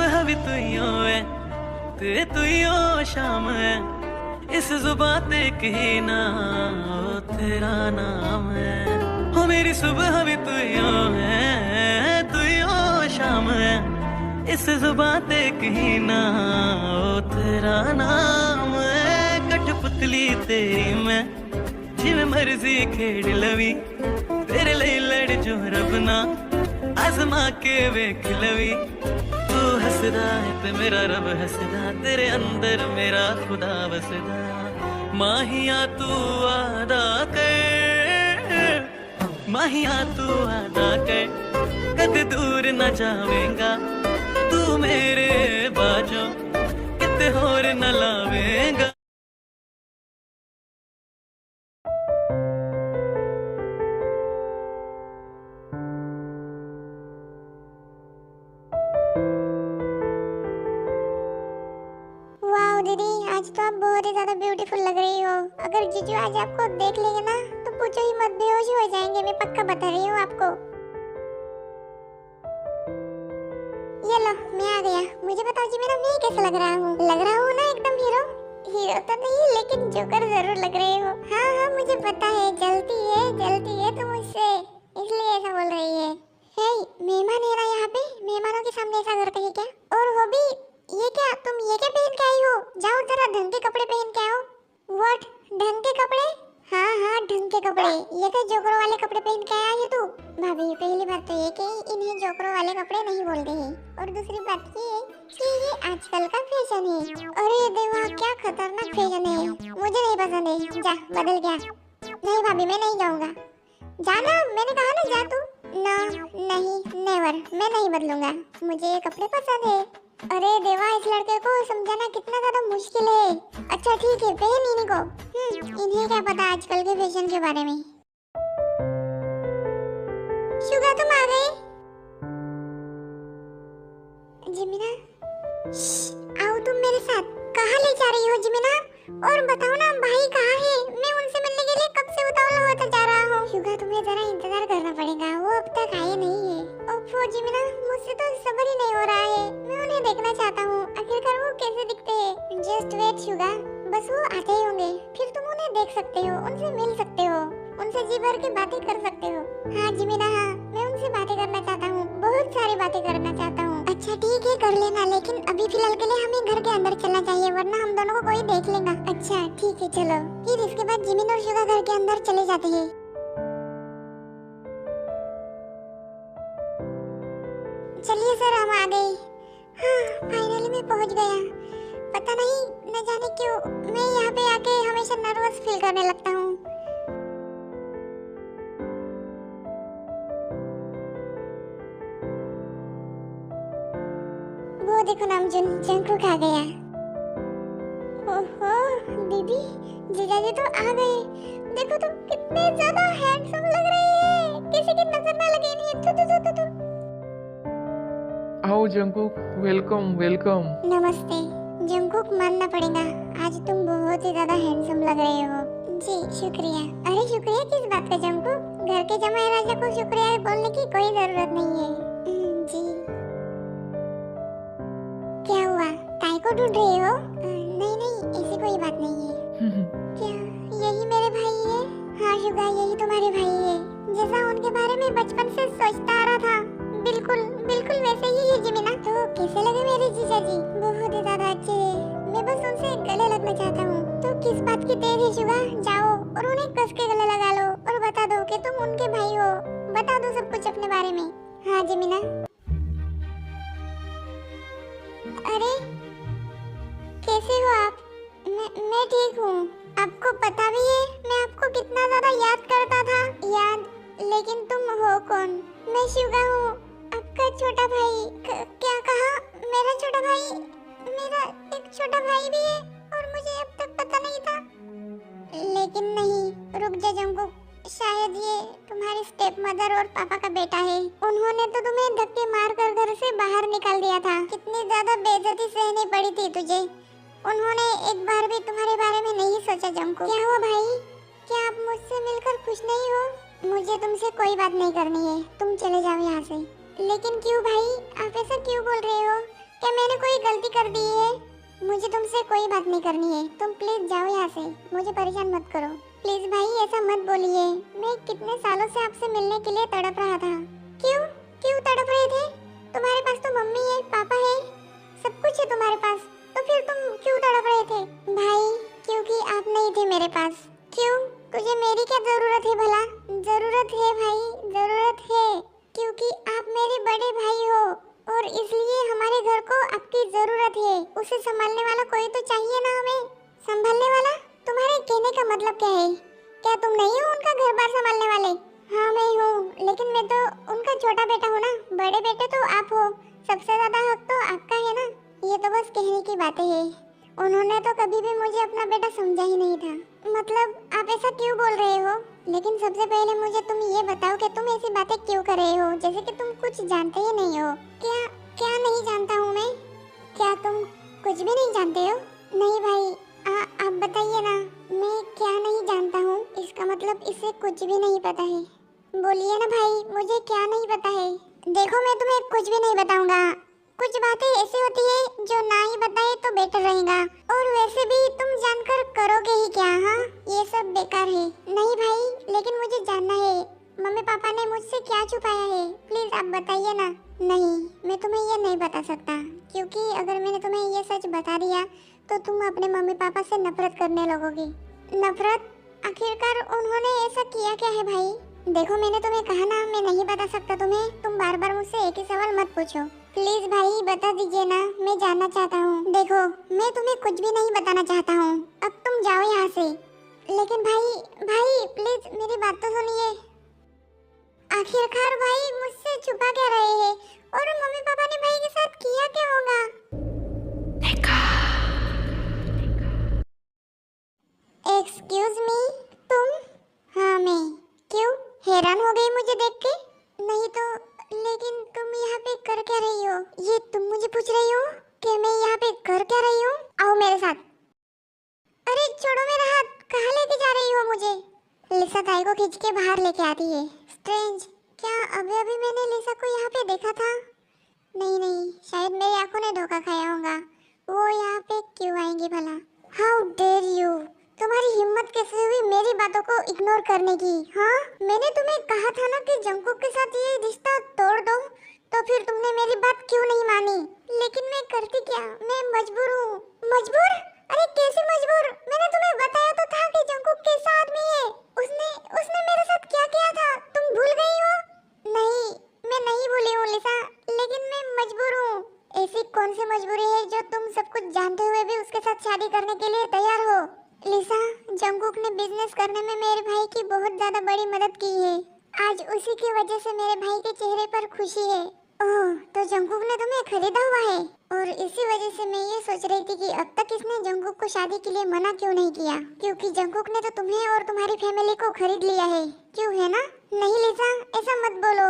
सुबह भी तू ही हो है, तू ही हो शाम है, इस जुबां ते कहना तेरा नाम है। हो मेरी सुबह भी तू ही हो है, तू ही हो शाम है, इस जुबां ते कहना तेरा नाम है। कठपुतली तेरी मैं जिवें मर्जी खेड़ लवी, तेरे लिए लड़ जो रब ना आजमा के वेख लवी। तू हसदा है ते मेरा रब हसदा, तेरे अंदर मेरा खुदा बसदा। माहिया तू वादा कर, माहिया तू वादा कर, कद दूर न जावेगा तू मेरे बाजों, किते होर न लावेगा। दीदी, आज तो आप बहुत ही ज्यादा ब्यूटीफुल लग रही हो। अगर जीजू आज आपको देख लेंगे ना तो पूछो ही मत, बेहोश हो जाएंगे। मैं पक्का बता रही हूँ आपको। ये लो, मैं आ गया। मुझे बताओ जी, मेरा मैं कैसा लग रहा हूँ? लग रहा हूँ ना एकदम हीरो? हीरो तो नहीं, लेकिन जोकर जरूर लग रही हो। हाँ हाँ, मुझे पता है, जलती है तो मुझसे, इसलिए ऐसा बोल रही है। हे, मेहमान है ना यहाँ पे? मेहमानों के सामने ऐसा करते हैं क्या? और वो भी ये क्या, तुम ये क्या पहन के आई हो? जाओ जरा ढंग के कपड़े पहन के आओ। व्हाट, ढंग के कपड़े? हाँ हाँ, ढंग के कपड़े। ये क्या जोकरों वाले कपड़े पहन के आई है तू? भाभी, पहली बात तो ये कि इन्हें जोकरों वाले कपड़े नहीं बोलते हैं, और दूसरी बात ये कि ये आजकल का फैशन है। अरे देवा, क्या खतरनाक फैशन है, मुझे नहीं पसंद है। जा बदल गया। नहीं भाभी, मैं नहीं जाऊंगा। जाना, मैंने कहा ना, जा तू। ना, नहीं, नेवर, मैं नहीं बदलूंगा। मुझे ये कपड़े पसंद है। अरे देवा, इस लड़के को समझाना कितना ज्यादा मुश्किल है। अच्छा ठीक है, पहन इन्हीं को। इन्हें क्या पता आजकल के फैशन के बारे में। शुगा, तुम आ गए? जिमिना, आओ तुम मेरे साथ। कहाँ ले जा रही हो जिमिना? और बताओ ना, भाई कहाँ है? मैं उनसे मिलने के लिए कब से उतावला होता जा रहा हूँ। शुगा, तुम्हें जरा इंतजार करना पड़ेगा, वो अब तक आए नहीं है। ओफो जिमिना, मुझसे तो सब्र ही नहीं हो रहा है। मैं उन्हें देखना चाहता हूँ, आखिरकार वो कैसे दिखते हैं। जस्ट वेट शुगा, बस वो आते ही होंगे, फिर तुम उन्हें देख सकते हो, उनसे मिल सकते हो, उनसे जी भर के बातें कर सकते हो। हाँ जिमिना, हाँ, मैं उनसे बातें करना चाहता हूँ, बहुत सारी बातें करना चाहता हूँ। अच्छा ठीक है, कर लेना, लेकिन अभी फिलहाल के लिए हमें घर के अंदर चलना चाहिए, वरना हम दोनों को कोई देख लेगा। अच्छा ठीक है, चलो। फिर इसके बाद जिमिन और शुगा घर के अंदर चले जाते हैं। चलिए सर, हम आ गए। हाँ, फाइनली मैं पहुंच गया। पता नहीं, न जाने क्यों मैं यहाँ पे आके हमेशा नर्वस फील करने लगता हूँ। वो देखो नामजुन, जंकुक आ गया। ओहो दीदी, जीजाजी तो आ गए। देखो तुम कितने ज्यादा हैंडसम लग रही है, किसी की नजर ना लगे इन्हें। तू आओ जंकुक, वेलकम वेलकम। नमस्ते जंकुक, मानना पड़ेगा, आज तुम बहुत ही ज्यादा हैंडसम लग रहे हो। जी शुक्रिया। अरे शुक्रिया किस बात का जंकुक? घर के जमाई राजा को शुक्रिया बोलने की कोई जरूरत नहीं है। जी। क्या हुआ, काय को ढूंढ रहे हो? नहीं, ऐसी कोई बात नहीं है। क्या यही मेरे भाई है? हाँ शुगा, यही तुम्हारे भाई है, जैसा उनके बारे में बचपन से सोचता आ रहा था, बिल्कुल वैसे ही है जिमिना। तो कैसे लगे मेरे जीजाजी? बहुत ही ज्यादा अच्छे हैं। मैं बस उनसे गले लगना चाहता हूँ। तो किस बात की देर है शुगा? जाओ और उन्हें कस के गले लगा लो और बता दो कि तुम उनके भाई हो। बता दो सब कुछ अपने बारे में। हाँ जिमिना। अरे कैसे हो आप? मैं ठीक हूँ। आपको पता भी है मैं आपको कितना ज्यादा याद करता था। याद? लेकिन तुम हो कौन? मैं शुगा हूँ, आपका छोटा भाई। क्या कहा? मेरा छोटा भाई? मेरा एक छोटा भाई भी है और मुझे अब तक पता नहीं था। लेकिन नहीं, रुक जा जंकुक, शायद ये तुम्हारी स्टेप मदर और पापा का बेटा है। उन्होंने तो तुम्हें धक्के मार कर घर से बाहर निकाल दिया था। कितनी ज्यादा बेइज्जती सहनी पड़ी थी तुझे। उन्होंने एक बार भी तुम्हारे बारे में नहीं सोचा जंकुक। क्या हुआ भाई? क्या आप मुझसे मिलकर खुश नहीं हो? मुझे तुमसे कोई बात नहीं करनी है, तुम चले जाओ यहाँ से। लेकिन क्यों भाई, आप ऐसा क्यों बोल रहे हो? क्या मैंने कोई गलती कर दी है? मुझे तुमसे कोई बात नहीं करनी है। तुम प्लीज जाओ यहाँ से, मुझे परेशान मत करो। प्लीज भाई ऐसा मत बोलिए। मैं कितने सालों से आपसे मिलने के लिए तड़प रहा था। क्यों क्यों तड़प रहे थे? तुम्हारे पास तो मम्मी है, पापा है, सब कुछ है तुम्हारे पास, तो फिर तुम क्यों तड़प रहे थे? भाई क्योंकि आप नहीं थे मेरे पास। क्यों? तुझे मेरी क्या जरूरत है भला? जरूरत है भाई, जरूरत है, क्योंकि आप मेरे बड़े भाई हो और इसलिए हमारे घर को आपकी जरूरत है। उसे संभालने वाला कोई तो चाहिए ना हमें। संभालने वाला? तुम्हारे कहने का मतलब क्या है? क्या तुम नहीं हो उनका घर बार संभालने वाले? हाँ मैं हूँ, लेकिन मैं तो उनका छोटा बेटा हूँ ना। बड़े बेटे तो आप हो, सबसे ज्यादा हक तो आपका है ना। ये तो बस कहने की बातें हैं। उन्होंने तो कभी भी मुझे अपना बेटा समझा ही नहीं था। मतलब आप ऐसा क्यों बोल रहे हो? लेकिन सबसे पहले मुझे तुम ये बताओ कि तुम ऐसी बातें क्यों कर रहे हो, जैसे कि तुम कुछ जानते ही नहीं हो। क्या क्या नहीं जानता हूँ मैं? क्या तुम कुछ भी नहीं जानते हो? नहीं भाई, आप बताइए ना, मैं क्या नहीं जानता हूँ? इसका मतलब इसे कुछ भी नहीं पता है। बोलिए ना भाई, मुझे क्या नहीं पता है? देखो मैं तुम्हें कुछ भी नहीं बताऊंगा। कुछ बातें ऐसी होती है जो ना ही बताए तो बेटर रहेगा, और वैसे भी तुम जानकर करोगे ही क्या? हाँ, ये सब बेकार है। नहीं भाई, लेकिन मुझे जानना है, मम्मी पापा ने मुझसे क्या छुपाया है? प्लीज आप बताइए ना। नहीं, मैं तुम्हें ये नहीं बता सकता, क्योंकि अगर मैंने तुम्हें ये सच बता दिया तो तुम अपने मम्मी पापा से नफरत करने लगोगी। नफरत? आखिरकार उन्होंने ऐसा किया क्या है भाई? देखो मैंने तुम्हें कहा ना, मैं नहीं बता सकता तुम्हें। तुम बार बार मुझसे एक ही सवाल मत पूछो। प्लीज भाई बता दीजिए ना, मैं जानना चाहता हूँ। देखो मैं तुम्हें कुछ भी नहीं बताना चाहता हूँ, अब तुम जाओ यहाँ से। लेकिन भाई प्लीज मेरी बात तो सुनिए। आखिरकार भाई मुझसे छुपा क्या रहे हैं, और मम्मी पापा ने भाई के साथ किया क्या होगा? एक्सक्यूज मी, तुम? हाँ मैं। क्यों हैरान हो गई मुझे देख के? नहीं तो, लेकिन तुम यहाँ पे कर क्या रही हो? ये तुम मुझे पूछ रही हो कि मैं यहाँ पे कर क्या रही हूँ? आओ मेरे साथ। अरे छोड़ो मेरा हाथ, कहाँ लेके जा रही हो मुझे? लिसा ताई को खींच के बाहर लेके आती है। स्ट्रेंज, क्या अभी अभी मैंने लिसा को यहाँ पे देखा था? नहीं, शायद मेरी आंखों ने धोखा खाया होगा। वो यहाँ पे क्यों आएंगी भला? हाउ डेयर यू, तुम्हारी हिम्मत कैसे हुई मेरी बातों को इग्नोर करने की? हाँ, मैंने तुम्हें कहा था ना कि जंकुक के साथ ये रिश्ता तोड़ दो, तो फिर तुमने मेरी बात क्यों नहीं मानी? लेकिन मैं करती क्या, मैं मजबूर हूँ। मजबूर? अरे कैसे मजबूर? मैंने तुम्हें बताया तो था कि जंकुक कैसा आदमी है। उसने मेरे साथ क्या किया था, तुम भूल गई हो? नहीं, मैं नहीं भूली हूँ लिसा, लेकिन मैं मजबूर हूँ। ऐसी कौन सी मजबूरी है जो तुम सब कुछ जानते हुए भी उसके साथ शादी करने के लिए तैयार हो? लिसा, जंकुक ने बिजनेस करने में मेरे भाई की बहुत ज्यादा बड़ी मदद की है। आज उसी की वजह से मेरे भाई के चेहरे पर खुशी है। ओह, तो जंकुक ने तुम्हें खरीदा हुआ है, और इसी वजह से मैं ये सोच रही थी कि अब तक इसने जंकुक को शादी के लिए मना क्यों नहीं किया, क्योंकि जंकुक ने तो तुम्हें और तुम्हारी फैमिली को खरीद लिया है। क्यों है ना? नहीं लिसा, ऐसा मत बोलो,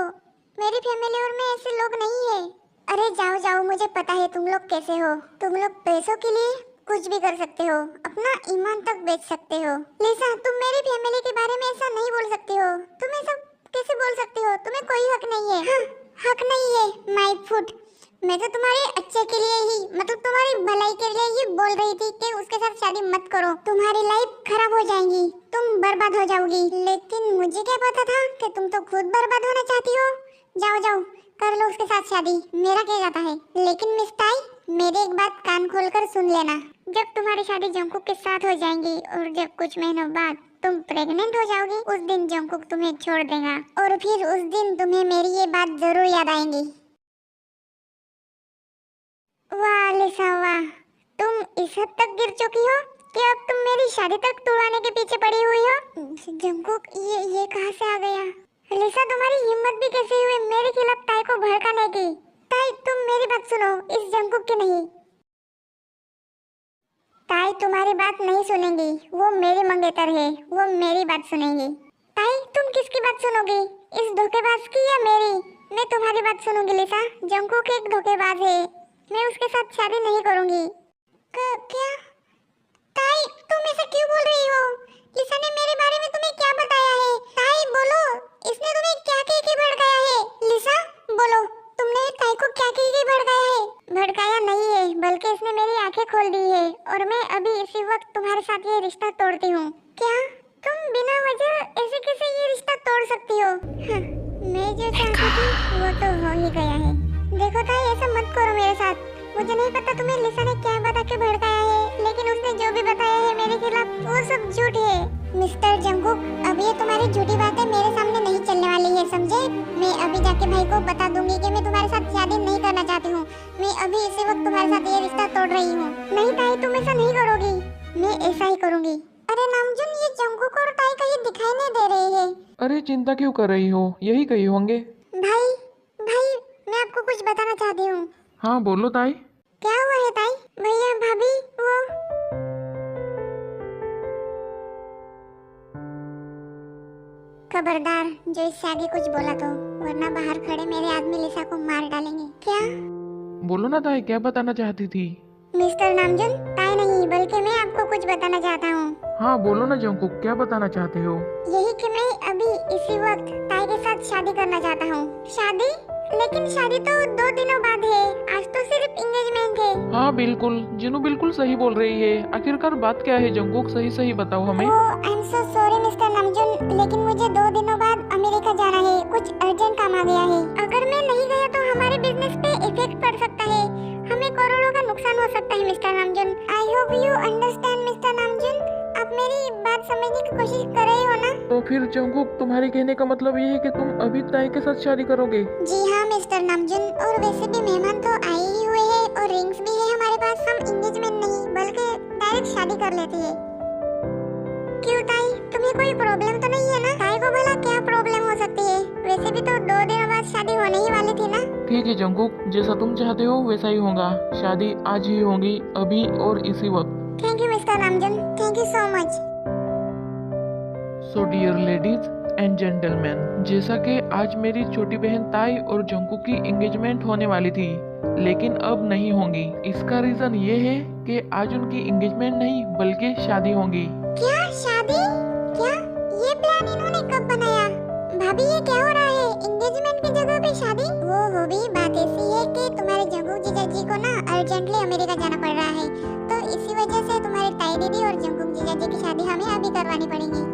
मेरी फैमिली और मैं ऐसे लोग नहीं है। अरे जाओ, मुझे पता है तुम लोग कैसे हो। तुम लोग पैसों के लिए कुछ भी कर सकते हो, अपना ईमान तक बेच सकते हो। लिसा, तुम मेरी फैमिली के बारे में ऐसा नहीं बोल सकते हो। तुम ऐसा कैसे बोल सकते हो? तुम्हें कोई हक नहीं है। हाँ, हक नहीं है माय फुट। मैं तो तुम्हारे अच्छे के लिए ही, मतलब तुम्हारी भलाई के लिए ही बोल रही थी कि उसके साथ शादी मत करो, तुम्हारी लाइफ खराब हो जाएगी, तुम बर्बाद हो जाओगी। लेकिन मुझे क्या पता था कि तुम तो खुद बर्बाद होना चाहती हो। जाओ, कर लो उसके साथ शादी, मेरा क्या जाता है। लेकिन मिस ताई, मेरी एक बात कान खोलकर सुन लेना। जब तुम्हारी शादी जंकुक के साथ हो जाएगी और जब कुछ महीनों बाद तुम प्रेग्नेंट हो जाओगी, उस दिन जंकुक तुम्हें छोड़ देगा, और फिर उस दिन तुम्हें मेरी ये बात जरूर याद आएगी। वाह लिसा वाह, तुम इस हद तक गिर चुकी हो कि अब तुम मेरी शादी तक तुड़वाने के पीछे पड़ी हुई हो। जंकुक ये कहाँ से आ गया? लिसा, तुम्हारी हिम्मत भी कैसे हुई मेरे खिलाफ ताई को भड़काने की? ताई तुम मेरी बात सुनो, इस जंकुक की नहीं। ताई तुम्हारी बात नहीं सुनेगी, वो मेरी मंगेतर है, वो मेरी बात सुनेगी। ताई तुम किसकी बात सुनोगी, इस धोखेबाज की या मेरी? मैं तुम्हारी बात सुनूंगी लिसा, जंकुक एक धोखेबाज है, मैं उसके साथ शादी नहीं करूंगी। क्या? ताई तुम ऐसा क्यों बोल रही हो? लिसा ने मेरे बारे में तुम्हें क्या बताया है? ताई बोलो, इसने तुम्हें क्या कह के भड़काया है? लिसा बोलो, तुमने ताई को क्या कह के भड़काया है? भड़काया बल्कि इसने मेरी आंखें खोल दी है और मैं अभी इसी वक्त तुम्हारे साथ ये रिश्ता तोड़ती हूँ। क्या तुम बिना वजह ऐसे कैसे ये रिश्ता तोड़ सकती हो? मैं जो चाहती थी वो तो हो ही गया है। देखो ताई, ऐसा मत करो मेरे साथ। मुझे नहीं पता तुम्हें लिसा ने क्या बता के भड़काया है, लेकिन उसने जो भी बताया है मेरे खिलाफ वो सब झूठ है। मिस्टर जंगकुक, अब ये तुम्हारी झूठी बातें मेरे सामने नहीं चलने वाली है, समझे? मैं अभी जाके भाई को बता दूंगी कि मैं तुम्हारे साथ शादी नहीं करना चाहती हूँ। मैं अभी इसी वक्त तुम्हारे साथ ये रिश्ता तोड़ रही हूँ। नहीं ताई, तुम ऐसा नहीं करोगी। मैं ऐसा ही करूँगी। अरे नामजुन, ये जंगकुक और ताई कहीं दिखाई नहीं दे रही है। अरे चिंता क्यों कर रही हो, यही कही होंगे। भाई भाई, मैं आपको कुछ बताना चाहती हूँ। हाँ बोलो ताई। क्या हुआ है ताई? भैया भाभी वो खबरदार, जो इससे आगे कुछ बोला तो, वरना बाहर खड़े मेरे आदमी लिसा को मार डालेंगे। क्या? बोलो ना ताई, क्या बताना चाहती थी? मिस्टर नामजुन, ताई नहीं बल्कि मैं आपको कुछ बताना चाहता हूँ। हाँ बोलो ना जंकुक, क्या बताना चाहते हो? यही कि मैं अभी इसी वक्त ताई के साथ शादी करना चाहता हूँ। शादी? लेकिन शादी तो 2 दिनों बाद है, आज तो सिर्फ एंगेजमेंट है। हाँ बिल्कुल, जिनू बिल्कुल सही बोल रही है। आखिरकार बात क्या है जंकुक, सही सही बताओ हमें। I am so sorry mister Namjoon, लेकिन मुझे 2 दिनों बाद अमेरिका जाना है। कुछ अर्जेंट काम आ गया है। अगर मैं नहीं गया तो हमारे बिजनेस पे इफेक्ट पड़ सकता है। हमें करोड़ों का नुकसान हो सकता है mister Namjoon. I hope you understand mister Namjoon. आप मेरी बात समझने की कोशिश कर रहे हो ना? तो फिर जंकुक, तुम्हारे कहने का मतलब ये है कि तुम अभी ताई के साथ शादी करोगे? जी हाँ मिस्टर नामजुन, और वैसे भी मेहमान तो आए ही हुए हैं और रिंग्स भी है हमारे पास। हम एंगेजमेंट नहीं बल्कि डायरेक्ट शादी कर लेते हैं। क्यों ताई, तुम्हें कोई प्रॉब्लम तो नहीं है ना? ताई को भला क्या प्रॉब्लम हो सकती है? वैसे भी तो 2 दिनों बाद शादी होने ही वाली थी ना। ठीक है जंकुक, जैसा तुम चाहते हो वैसा ही होगा। शादी आज ही होगी, अभी और इसी वक्त। Thank you mister Namjoon, thank you so much. So dear ladies and gentleman, जैसा कि आज मेरी छोटी बहन ताई और जंकुक की एंगेजमेंट होने वाली थी, लेकिन अब नहीं होंगी। इसका रीजन ये है कि आज उनकी एंगेजमेंट नहीं बल्कि शादी होगी। क्या शादी? क्या ये प्लान इन्होंने कब बनाया? भाभी ये क्या हो रहा है? एंगेजमेंट की जगह पे शादी? वो भी बात ऐसी है कि तुम्हारे जंगकुक जीजा जी को ना अर्जेंटली अमेरिका जाना पड़ रहा है, तो इसी वजह से तुम्हारी ताई दीदी और जंगकुक जीजा जी की शादी हमें अभी करवानी पड़ेगी।